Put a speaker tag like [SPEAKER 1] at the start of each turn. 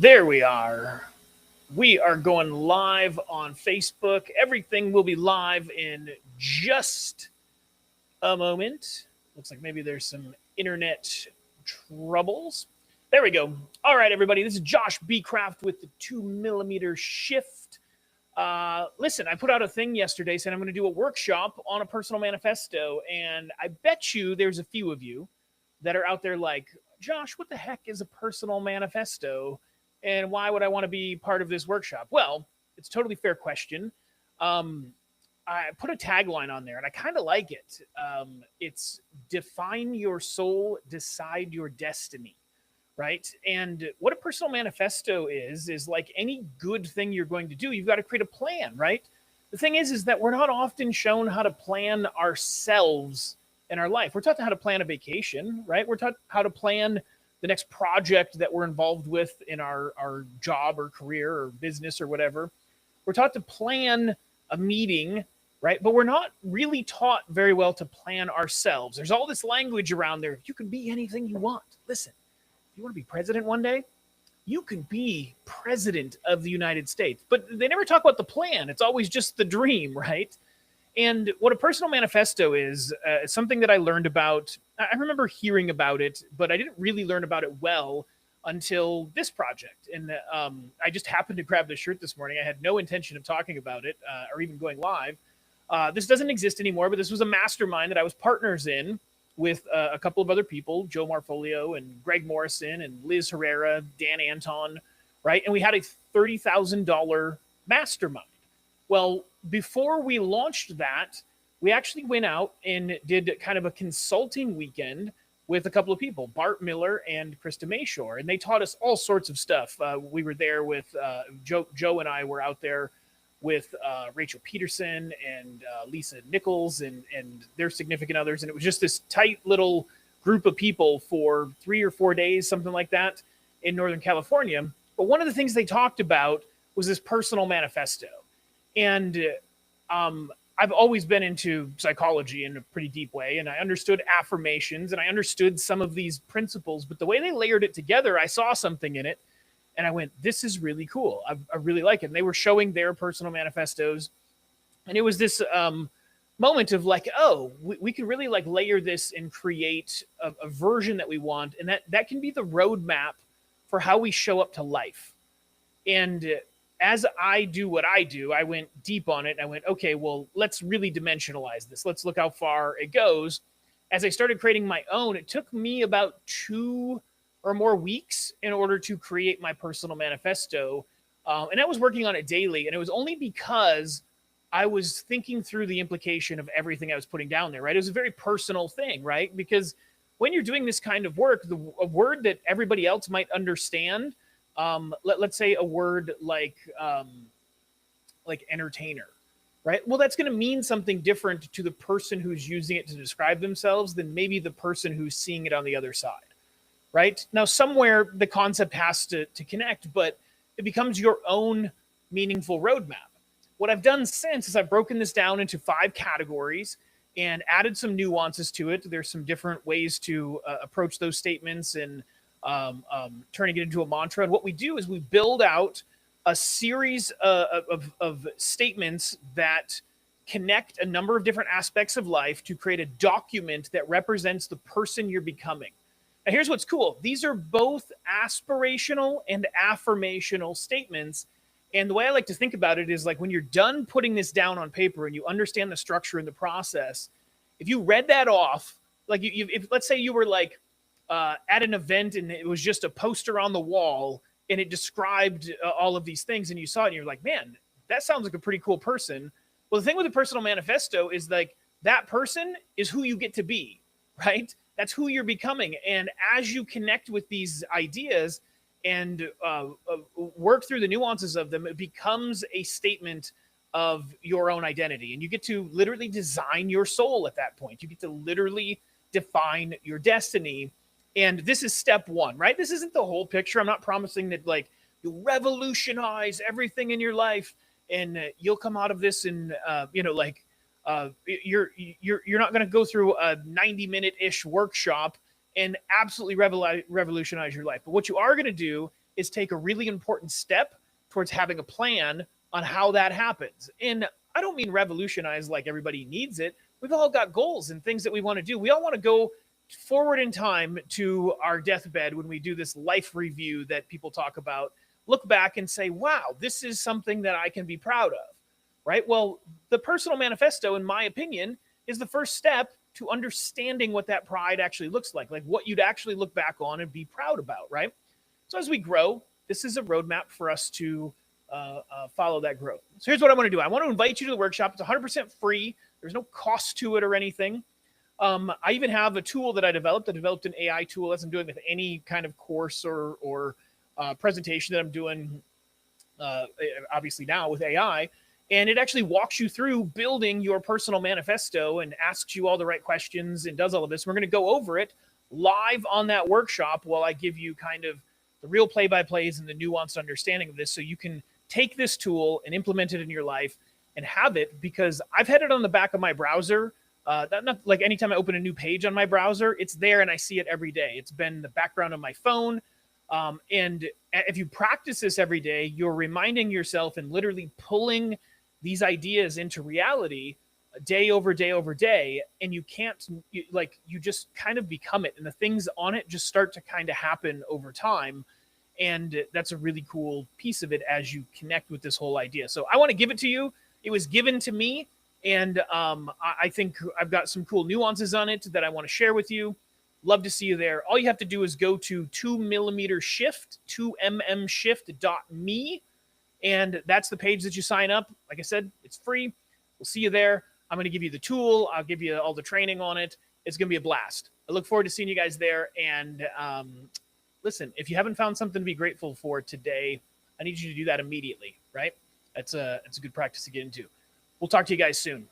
[SPEAKER 1] There we are. We are going live on Facebook. Everything will be live in just a moment. Looks like maybe there's some internet troubles. There we go. All right, everybody. This is Josh B. Craft with the 2 millimeter shift. Listen, I put out a thing yesterday saying I'm going to do a workshop on a personal manifesto, and I bet you there's a few of you that are out there like, Josh, what the heck is a personal manifesto? And why would I want to be part of this workshop? Well, it's a totally fair question. I put a tagline on there, and I kind of like it. It's define your soul, decide your destiny, right? And what a personal manifesto is like any good thing you're going to do, you've got to create a plan, right? The thing is that we're not often shown how to plan ourselves in our life. We're taught how to plan a vacation, right? We're taught how to plan the next project that we're involved with in our job or career or business or whatever. We're taught to plan a meeting, right? But we're not really taught very well to plan ourselves. There's all this language around there. You can be anything you want. Listen, if you want to be president one day, you can be president of the United States. But they never talk about the plan. It's always just the dream, right? And what a personal manifesto is something that I learned about. I remember hearing about it, but I didn't really learn about it well until this project. And I just happened to grab the shirt this morning. I had no intention of talking about it or even going live. This doesn't exist anymore, but this was a mastermind that I was partners in with a couple of other people, Joe Marfolio and Greg Morrison and Liz Herrera, Dan Anton, right? And we had a $30,000 mastermind. Well, before we launched that, we actually went out and did kind of a consulting weekend with a couple of people, Bart Miller and Krista Mayshore, and they taught us all sorts of stuff. We were there with Joe and I were out there with Rachel Peterson and Lisa Nichols and their significant others, and it was just this tight little group of people for 3 or 4 days, something like that, in Northern California. But one of the things they talked about was this personal manifesto. And I've always been into psychology in a pretty deep way, and I understood affirmations, and I understood some of these principles, but the way they layered it together, I saw something in it, and I went, this is really cool. I really like it. And they were showing their personal manifestos, and it was this moment of like, oh, we can really like layer this and create a version that we want, and that can be the roadmap for how we show up to life. And as I do what I do, I went deep on it. And I went, okay, well, let's really dimensionalize this. Let's look how far it goes. As I started creating my own, it took me about 2 or more weeks in order to create my personal manifesto. And I was working on it daily. And it was only because I was thinking through the implication of everything I was putting down there, right? It was a very personal thing, right? Because when you're doing this kind of work, a word that everybody else might understand, let's say a word like entertainer, right? Well, that's going to mean something different to the person who's using it to describe themselves than maybe the person who's seeing it on the other side, right? Now, somewhere the concept has to connect, but it becomes your own meaningful roadmap. What I've done since is I've broken this down into 5 categories and added some nuances to it. There's some different ways to approach those statements and turning it into a mantra. And what we do is we build out a series of statements that connect a number of different aspects of life to create a document that represents the person you're becoming. Now, here's what's cool. These are both aspirational and affirmational statements. And the way I like to think about it is like when you're done putting this down on paper and you understand the structure and the process, if you read that off, like if let's say you were like, at an event and it was just a poster on the wall and it described all of these things and you saw it and you're like, man, that sounds like a pretty cool person. Well, the thing with the personal manifesto is like that person is who you get to be, right? That's who you're becoming. And as you connect with these ideas and work through the nuances of them, it becomes a statement of your own identity. And you get to literally design your soul at that point. You get to literally define your destiny. And this is step 1, right? This isn't the whole picture. I'm not promising that like you'll revolutionize everything in your life and you'll come out of this and you're not going to go through a 90-minute-ish workshop and absolutely revolutionize your life. But what you are going to do is take a really important step towards having a plan on how that happens. And I don't mean revolutionize like everybody needs it. We've all got goals and things that we want to do. We all want to go forward in time to our deathbed when we do this life review that people talk about, look back and say, wow, this is something that I can be proud of, right? Well, the personal manifesto, in my opinion, is the first step to understanding what that pride actually looks like what you'd actually look back on and be proud about, right? So as we grow, this is a roadmap for us to follow that growth. So here's what I want to do. I want to invite you to the workshop. It's 100% free. There's no cost to it or anything. I even have a tool that I developed. I developed an AI tool as I'm doing with any kind of course or presentation that I'm doing, obviously now with AI. And it actually walks you through building your personal manifesto and asks you all the right questions and does all of this. We're going to go over it live on that workshop while I give you kind of the real play-by-plays and the nuanced understanding of this, so you can take this tool and implement it in your life and have it, because I've had it on the back of my browser. Not like anytime I open a new page on my browser, it's there and I see it every day. It's been the background of my phone. And if you practice this every day, you're reminding yourself and literally pulling these ideas into reality day over day over day. And you just kind of become it. And the things on it just start to kind of happen over time. And that's a really cool piece of it as you connect with this whole idea. So I want to give it to you. It was given to me. And I think I've got some cool nuances on it that I want to share with you. Love to see you there. All you have to do is go to 2mmshift.me. And that's the page that you sign up. Like I said, it's free. We'll see you there. I'm going to give you the tool. I'll give you all the training on it. It's going to be a blast. I look forward to seeing you guys there. And listen, if you haven't found something to be grateful for today, I need you to do that immediately, right? It's a good practice to get into. We'll talk to you guys soon.